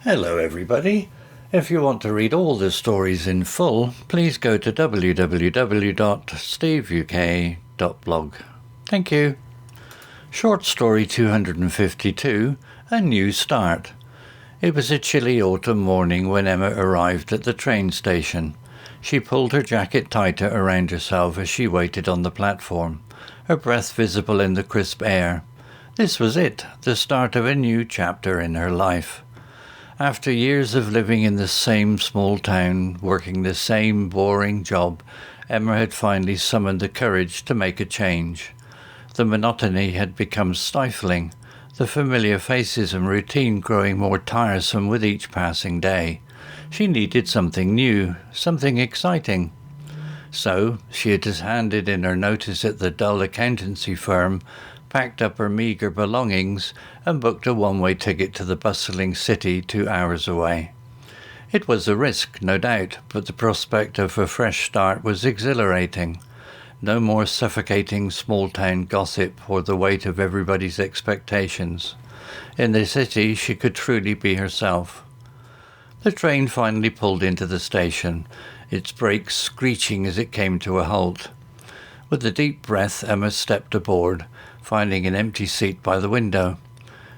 Hello everybody. If you want to read all the stories in full, please go to www.steveuk.blog. Thank you. Short story 252, A New Start. It was a chilly autumn morning when Emma arrived at the train station. She pulled her jacket tighter around herself as she waited on the platform, her breath visible in the crisp air. This was it, the start of a new chapter in her life. After years of living in the same small town, working the same boring job, Emma had finally summoned the courage to make a change. The monotony had become stifling, the familiar faces and routine growing more tiresome with each passing day. She needed something new, something exciting. So, she had just handed in her notice at the dull accountancy firm, packed up her meagre belongings, and booked a one-way ticket to the bustling city 2 hours away. It was a risk, no doubt, but the prospect of a fresh start was exhilarating. No more suffocating small-town gossip or the weight of everybody's expectations. In the city, she could truly be herself. The train finally pulled into the station, its brakes screeching as it came to a halt. With a deep breath, Emma stepped aboard, finding an empty seat by the window.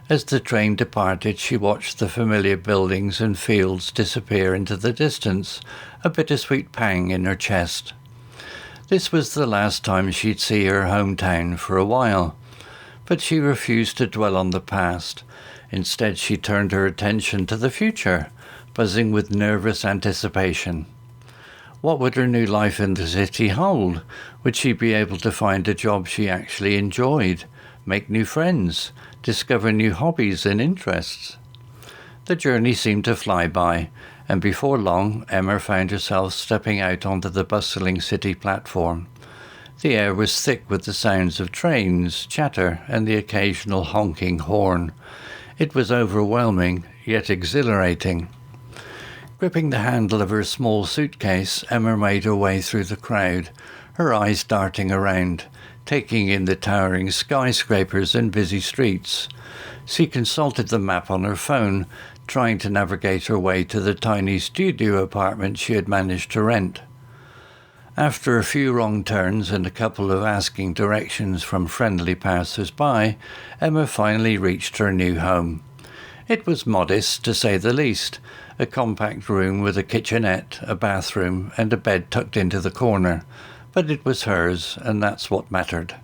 As the train departed, she watched the familiar buildings and fields disappear into the distance, a bittersweet pang in her chest. This was the last time she'd see her hometown for a while, but she refused to dwell on the past. Instead, she turned her attention to the future, buzzing with nervous anticipation. What would her new life in the city hold? Would she be able to find a job she actually enjoyed, make new friends, discover new hobbies and interests? The journey seemed to fly by, and before long Emma found herself stepping out onto the bustling city platform. The air was thick with the sounds of trains, chatter, and the occasional honking horn. It was overwhelming, yet exhilarating. Gripping the handle of her small suitcase, Emma made her way through the crowd, her eyes darting around, taking in the towering skyscrapers and busy streets. She consulted the map on her phone, trying to navigate her way to the tiny studio apartment she had managed to rent. After a few wrong turns and a couple of asking directions from friendly passers-by, Emma finally reached her new home. It was modest, to say the least, a compact room with a kitchenette, a bathroom, and a bed tucked into the corner, but it was hers, and that's what mattered.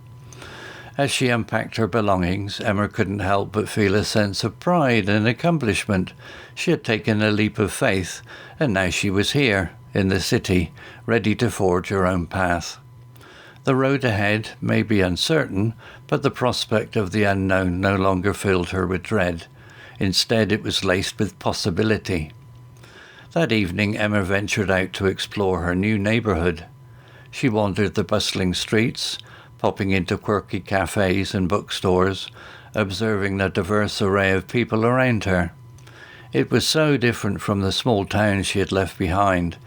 As she unpacked her belongings, Emma couldn't help but feel a sense of pride and accomplishment. She had taken a leap of faith, and now she was here, in the city, ready to forge her own path. The road ahead may be uncertain, but the prospect of the unknown no longer filled her with dread. Instead, it was laced with possibility. That evening, Emma ventured out to explore her new neighbourhood. She wandered the bustling streets, popping into quirky cafes and bookstores, observing the diverse array of people around her. It was so different from the small town she had left behind.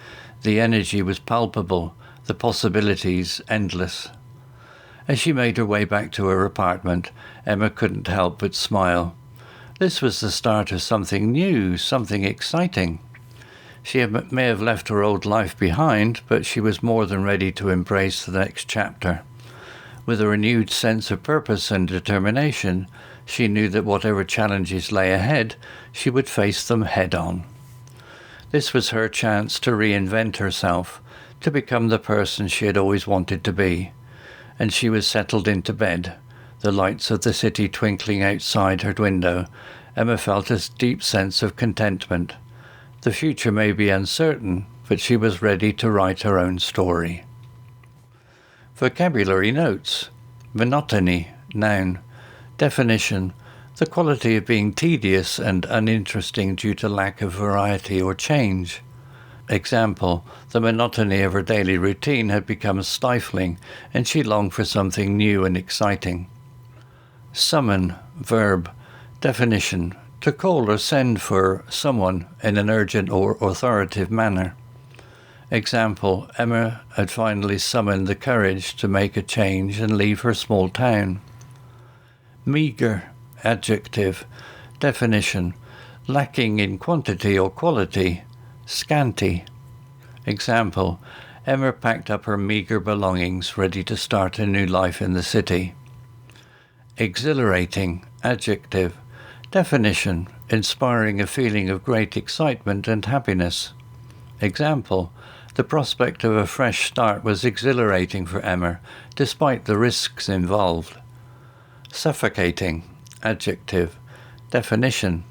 The energy was palpable, the possibilities endless. As she made her way back to her apartment, Emma couldn't help but smile. This was the start of something new, something exciting. She may have left her old life behind, but she was more than ready to embrace the next chapter. With a renewed sense of purpose and determination, she knew that whatever challenges lay ahead, she would face them head-on. This was her chance to reinvent herself, to become the person she had always wanted to be. And she was settled into bed, the lights of the city twinkling outside her window. Emma felt a deep sense of contentment. The future may be uncertain, but she was ready to write her own story. Vocabulary notes. Monotony, noun. Definition. The quality of being tedious and uninteresting due to lack of variety or change. Example, the monotony of her daily routine had become stifling, and she longed for something new and exciting. Summon, verb. Definition, to call or send for someone in an urgent or authoritative manner. Example, Emma had finally summoned the courage to make a change and leave her small town. Meagre, adjective. Definition, lacking in quantity or quality, scanty. Example, Emma packed up her meagre belongings, ready to start a new life in the city. Exhilarating, adjective. Definition, inspiring a feeling of great excitement and happiness. Example, the prospect of a fresh start was exhilarating for Emma, despite the risks involved. Suffocating, adjective. Definition,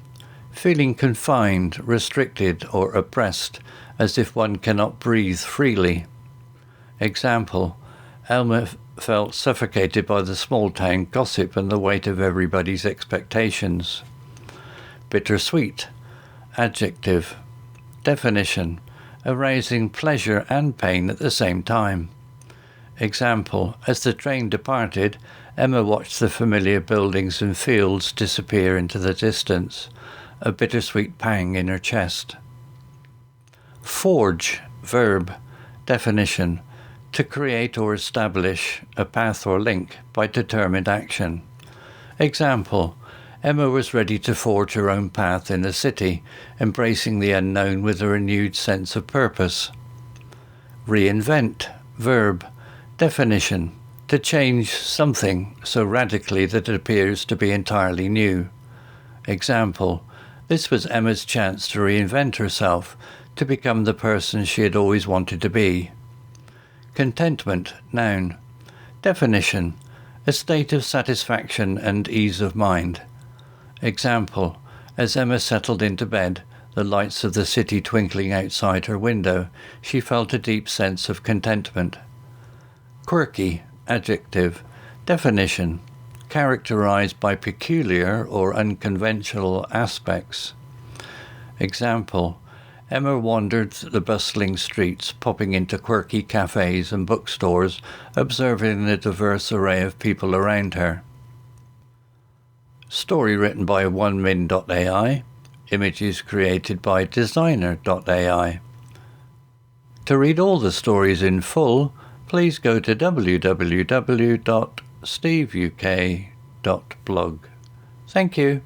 feeling confined, restricted, or oppressed, as if one cannot breathe freely. Example, Elma felt suffocated by the small-town gossip and the weight of everybody's expectations. Bittersweet, adjective. Definition, arousing pleasure and pain at the same time. Example, as the train departed, Emma watched the familiar buildings and fields disappear into the distance, a bittersweet pang in her chest. Forge, verb. Definition, to create or establish a path or link by determined action. Example, Emma was ready to forge her own path in the city, embracing the unknown with a renewed sense of purpose. Reinvent, verb. Definition, to change something so radically that it appears to be entirely new. Example, this was Emma's chance to reinvent herself, to become the person she had always wanted to be. Contentment, noun. Definition, a state of satisfaction and ease of mind. Example, as Emma settled into bed, the lights of the city twinkling outside her window, she felt a deep sense of contentment. Quirky, adjective. Definition, characterized by peculiar or unconventional aspects. Example, Emma wandered the bustling streets, popping into quirky cafes and bookstores, observing the diverse array of people around her. Story written by onemin.ai. Images created by designer.ai. To read all the stories in full, please go to www.steveuk.blog. Thank you.